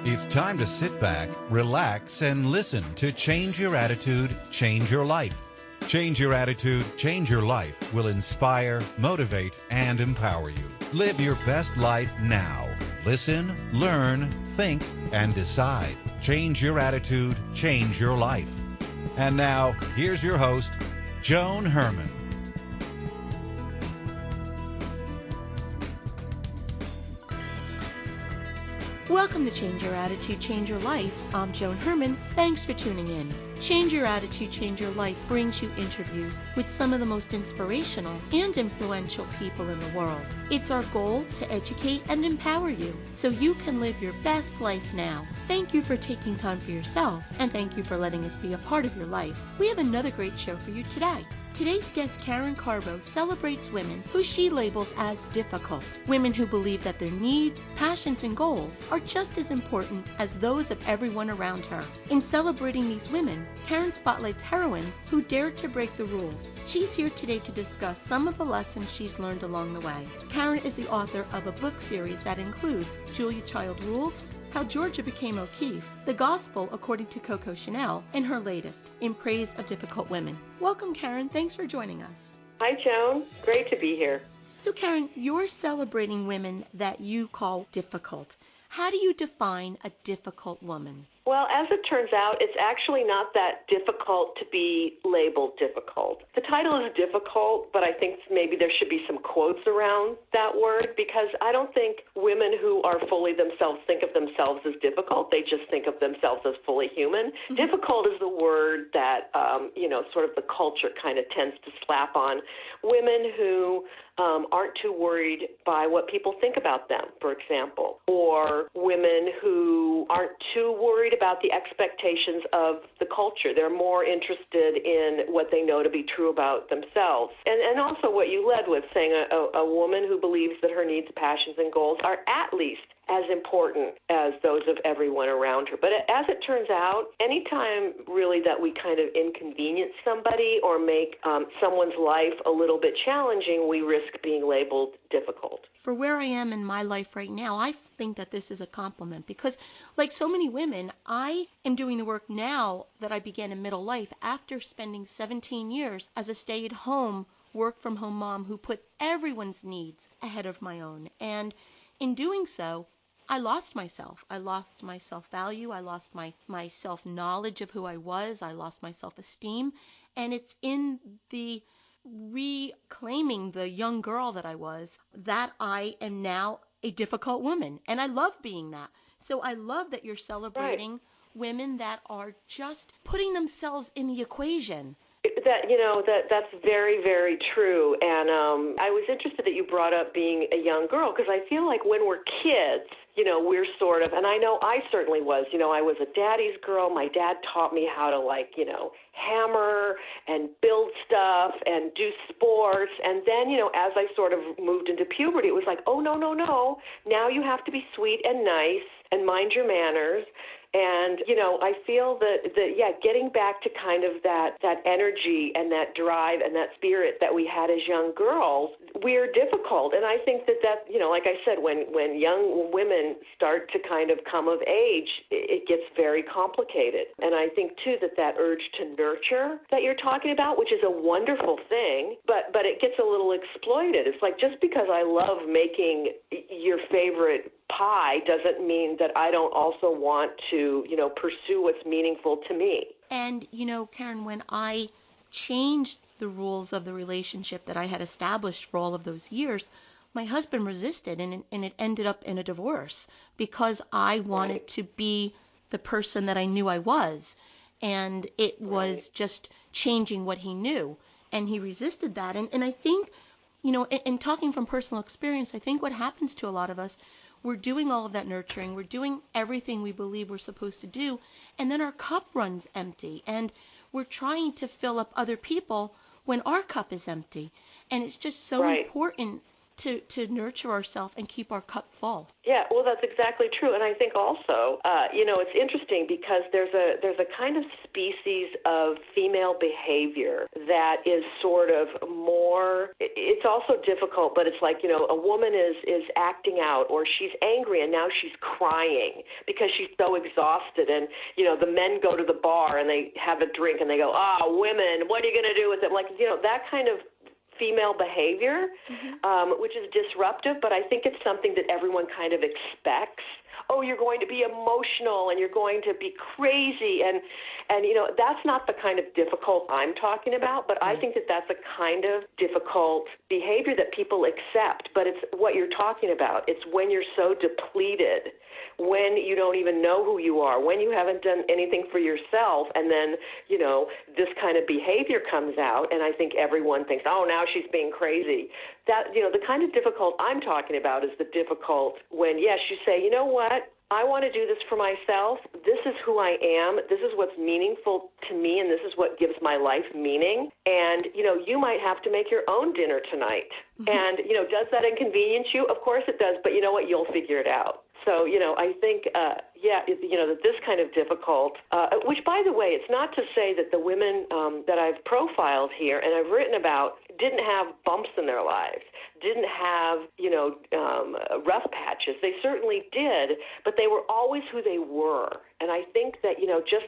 It's time to sit back, relax, and listen to Change Your Attitude, Change Your Life. Change Your Attitude, Change Your Life will inspire, motivate, and empower you. Live your best life now. Listen, learn, think, and decide. Change your attitude, change your life. And now, here's your host, Joan Herman. Welcome to Change Your Attitude, Change Your Life. I'm Joan Herman. Thanks for tuning in. Change Your Attitude, Change Your Life brings you interviews with some of the most inspirational and influential people in the world. It's our goal to educate and empower you so you can live your best life now. Thank you for taking time for yourself, and thank you for letting us be a part of your life. We have another great show for you today. Today's guest, Karen Karbo, celebrates women who she labels as difficult. Women who believe that their needs, passions, and goals are just as important as those of everyone around her. In celebrating these women, Karen spotlights heroines who dared to break the rules. She's here today to discuss some of the lessons she's learned along the way. Karen is the author of a book series that includes CYACYL Rules, How Georgia Became O'Keeffe, The Gospel According to Coco Chanel, and her latest, In Praise of Difficult Women. Welcome, Karen. Thanks for joining us. Hi, Joan. Great to be here. So, Karen, you're celebrating women that you call difficult. How do you define a difficult woman? Well, as it turns out, it's actually not that difficult to be labeled difficult. The title is difficult, but I think maybe there should be some quotes around that word, because I don't think women who are fully themselves think of themselves as difficult. They just think of themselves as fully human. Mm-hmm. Difficult is the word that, sort of the culture kind of tends to slap on women who aren't too worried by what people think about them, for example, or women who aren't too worried about the expectations of the culture. They're more interested in what they know to be true about themselves. And also what you led with, saying a woman who believes that her needs, passions, and goals are at least as important as those of everyone around her. But as it turns out, anytime really that we kind of inconvenience somebody or make someone's life a little bit challenging, we risk being labeled difficult. For where I am in my life right now, I think that this is a compliment because, like so many women, I am doing the work now that I began in middle life after spending 17 years as a stay-at-home, work-from-home mom who put everyone's needs ahead of my own. And in doing so, I lost myself. I lost my self-value. I lost my self-knowledge of who I was. I lost my self-esteem. And it's in the reclaiming the young girl that I was that I am now a difficult woman. And I love being that. So I love that you're celebrating women that are just putting themselves in the equation. That's very, very true. And I was interested that you brought up being a young girl, because I feel like when we're kids, we're sort of, and I know I certainly was, I was a daddy's girl. My dad taught me how to hammer and build stuff and do sports. And then, as I sort of moved into puberty, it was like, oh, no. Now you have to be sweet and nice and mind your manners. And, I feel that getting back to kind of that energy and that drive and that spirit that we had as young girls, we're difficult. And I think that, like I said, when young women start to kind of come of age, it gets very complicated. And I think, too, that urge to nurture that you're talking about, which is a wonderful thing, but it gets a little exploited. It's like, just because I love making your favorite pie doesn't mean that I don't also want to, pursue what's meaningful to me. And, Karen, when I changed the rules of the relationship that I had established for all of those years, my husband resisted, and it ended up in a divorce because I wanted to be the person that I knew I was. And it was just changing what he knew. And he resisted that. And I think, in talking from personal experience, I think what happens to a lot of us, we're doing all of that nurturing. We're doing everything we believe we're supposed to do. And then our cup runs empty. And we're trying to fill up other people when our cup is empty. And it's just so important to nurture ourselves and keep our cup full. Yeah, well, that's exactly true. And I think also, it's interesting because there's a kind of species of female behavior that is sort of more, it's also difficult, but it's like, a woman is acting out, or she's angry and now she's crying because she's so exhausted. And, the men go to the bar and they have a drink and they go, women, what are you going to do with it? Like, that kind of female behavior, which is disruptive, but I think it's something that everyone kind of expects. Oh, you're going to be emotional and you're going to be crazy. And that's not the kind of difficult I'm talking about, but I think that that's a kind of difficult behavior that people accept. But it's what you're talking about. It's when you're so depleted, when you don't even know who you are, when you haven't done anything for yourself, and then, this kind of behavior comes out, and I think everyone thinks, oh, now she's being crazy. That, the kind of difficult I'm talking about is the difficult when, yes, you say, you know what? I want to do this for myself. This is who I am. This is what's meaningful to me, and this is what gives my life meaning. And, you might have to make your own dinner tonight. And, does that inconvenience you? Of course it does, but you know what? You'll figure it out. So, I think, that this kind of difficult, which, by the way, it's not to say that the women that I've profiled here and I've written about didn't have bumps in their lives, didn't have, rough patches. They certainly did, but they were always who they were. And I think that, just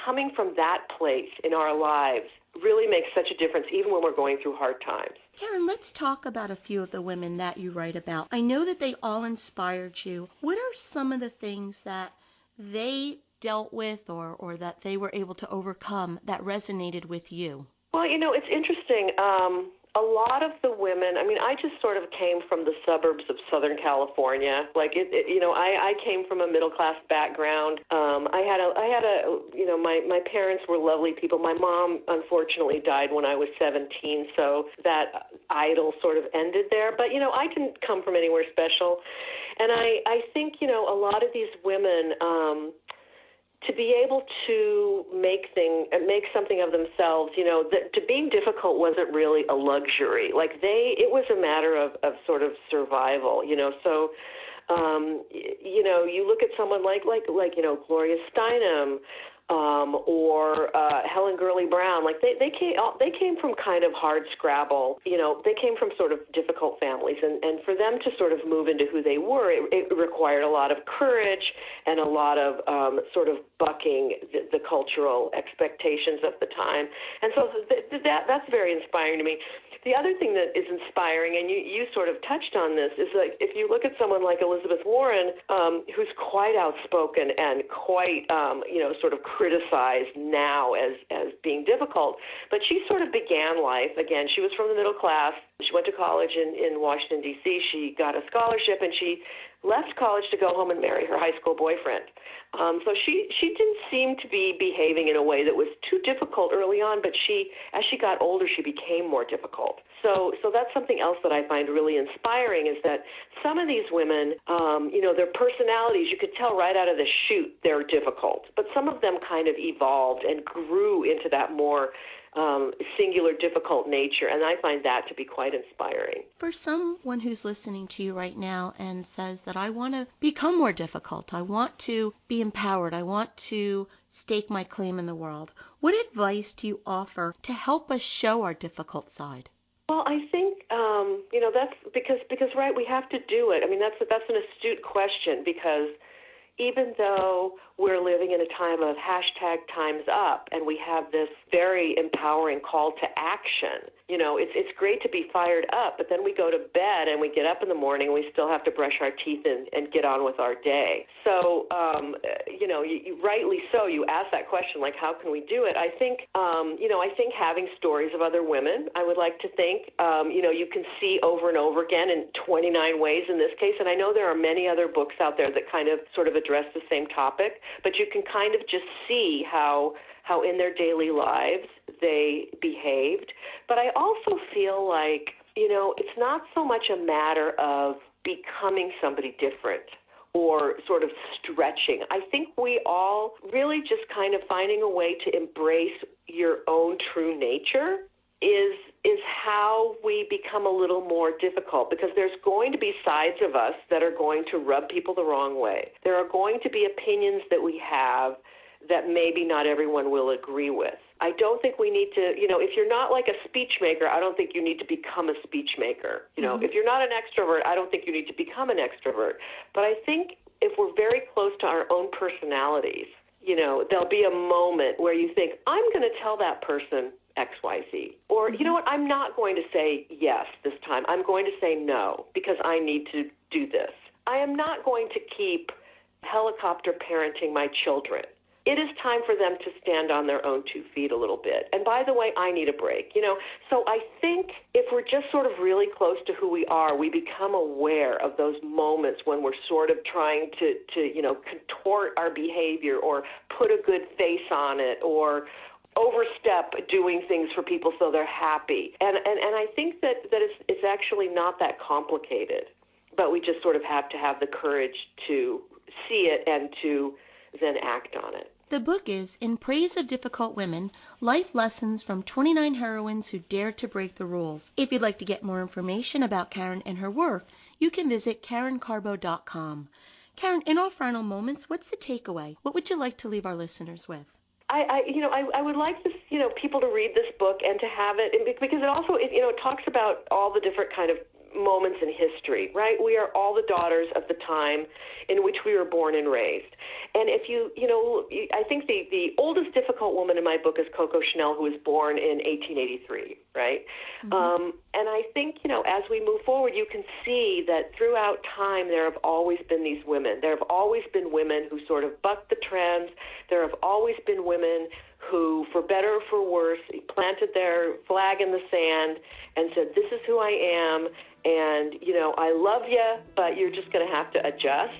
coming from that place in our lives really makes such a difference, even when we're going through hard times. Karen, let's talk about a few of the women that you write about. I know that they all inspired you. What are some of the things that they dealt with or that they were able to overcome that resonated with you? Well, it's interesting. A lot of the women, I just sort of came from the suburbs of Southern California. Like, I came from a middle-class background. My parents were lovely people. My mom, unfortunately, died when I was 17, so that idyll sort of ended there. But, I didn't come from anywhere special. And I think, a lot of these women, to be able to make something of themselves, to being difficult wasn't really a luxury. Like it was a matter of sort of survival, So, you look at someone like Gloria Steinem, or Helen Gurley Brown, like they came from kind of hard scrabble, they came from sort of difficult families, and for them to sort of move into who they were, it required a lot of courage and a lot of sort of bucking the cultural expectations of the time, and so that's very inspiring to me. The other thing that is inspiring, and you sort of touched on this, is like if you look at someone like Elizabeth Warren, who's quite outspoken and quite, sort of criticized now as being difficult, but she sort of began life, again, she was from the middle class. She went to college in Washington, D.C. She got a scholarship, and she left college to go home and marry her high school boyfriend. So she didn't seem to be behaving in a way that was too difficult early on, but as she got older, she became more difficult. So that's something else that I find really inspiring, is that some of these women, their personalities, you could tell right out of the chute they're difficult, but some of them kind of evolved and grew into that more singular, difficult nature, and I find that to be quite inspiring. For someone who's listening to you right now and says that I want to become more difficult, I want to be empowered, I want to stake my claim in the world, what advice do you offer to help us show our difficult side? Well, I think, that's because right, we have to do it. That's an astute question, because even though we're living in a time of #Time'sUp, and we have this very empowering call to action, it's great to be fired up, but then we go to bed and we get up in the morning and we still have to brush our teeth and get on with our day. So, you rightly so, you ask that question, like, how can we do it? I think, I think having stories of other women, I would like to think, you can see over and over again in 29 ways in this case, and I know there are many other books out there that kind of sort of address the same topic, but you can kind of just see how in their daily lives they behaved. But I also feel like, it's not so much a matter of becoming somebody different or sort of stretching. I think we all really just kind of finding a way to embrace your own true nature is is how we become a little more difficult, because there's going to be sides of us that are going to rub people the wrong way. There are going to be opinions that we have that maybe not everyone will agree with. I don't think we need to, if you're not like a speech maker, I don't think you need to become a speech maker. If you're not an extrovert, I don't think you need to become an extrovert. But I think if we're very close to our own personalities, there'll be a moment where you think, I'm going to tell that person XYZ. Or, you know what, I'm not going to say yes this time. I'm going to say no because I need to do this. I am not going to keep helicopter parenting my children. It is time for them to stand on their own 2 feet a little bit. And by the way, I need a break, So I think if we're just sort of really close to who we are, we become aware of those moments when we're sort of trying to contort our behavior or put a good face on it or overstep doing things for people so they're happy. And I think that it's actually not that complicated, but we just sort of have to have the courage to see it and to then act on it. The book is In Praise of Difficult Women, Life Lessons from 29 Heroines Who Dared to Break the Rules. If you'd like to get more information about Karen and her work, you can visit KarenKarbo.com. Karen, in our final moments, what's the takeaway? What would you like to leave our listeners with? I would like this, people to read this book and to have it, because it also, it talks about all the different kind of moments in history, right? We are all the daughters of the time in which we were born and raised. And if I think the oldest difficult woman in my book is Coco Chanel, who was born in 1883, right? Mm-hmm. And I think, as we move forward, you can see that throughout time there have always been these women. There have always been women who sort of bucked the trends. There have always been women who, for better or for worse, planted their flag in the sand and said, this is who I am, and, I love you, but you're just going to have to adjust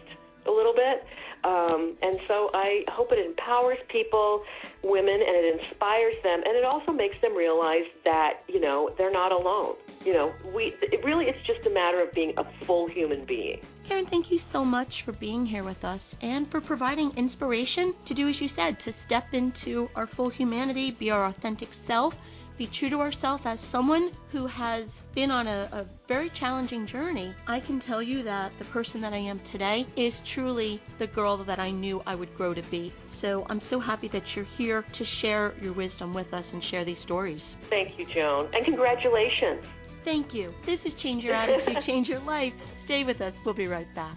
a little bit. And so I hope it empowers people, women, and it inspires them, and it also makes them realize that, they're not alone. It's just a matter of being a full human being. Karen, thank you so much for being here with us and for providing inspiration to do as you said, to step into our full humanity, be our authentic self, be true to ourselves as someone who has been on a very challenging journey. I can tell you that the person that I am today is truly the girl that I knew I would grow to be. So I'm so happy that you're here to share your wisdom with us and share these stories. Thank you, Joan, and congratulations. Thank you. This is Change Your Attitude, Change Your Life. Stay with us. We'll be right back.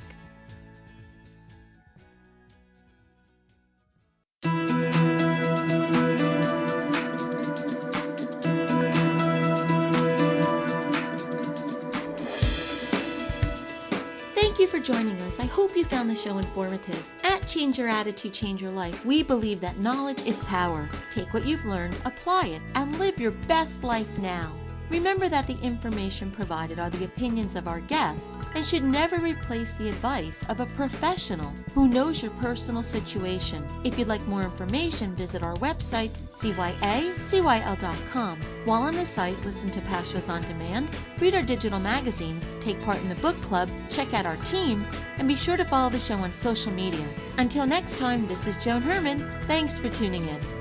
Thank you for joining us. I hope you found the show informative. At Change Your Attitude, Change Your Life, we believe that knowledge is power. Take what you've learned, apply it, and live your best life now. Remember that the information provided are the opinions of our guests and should never replace the advice of a professional who knows your personal situation. If you'd like more information, visit our website, CYACYL.com. While on the site, listen to past shows on demand, read our digital magazine, take part in the book club, check out our team, and be sure to follow the show on social media. Until next time, this is Joan Herman. Thanks for tuning in.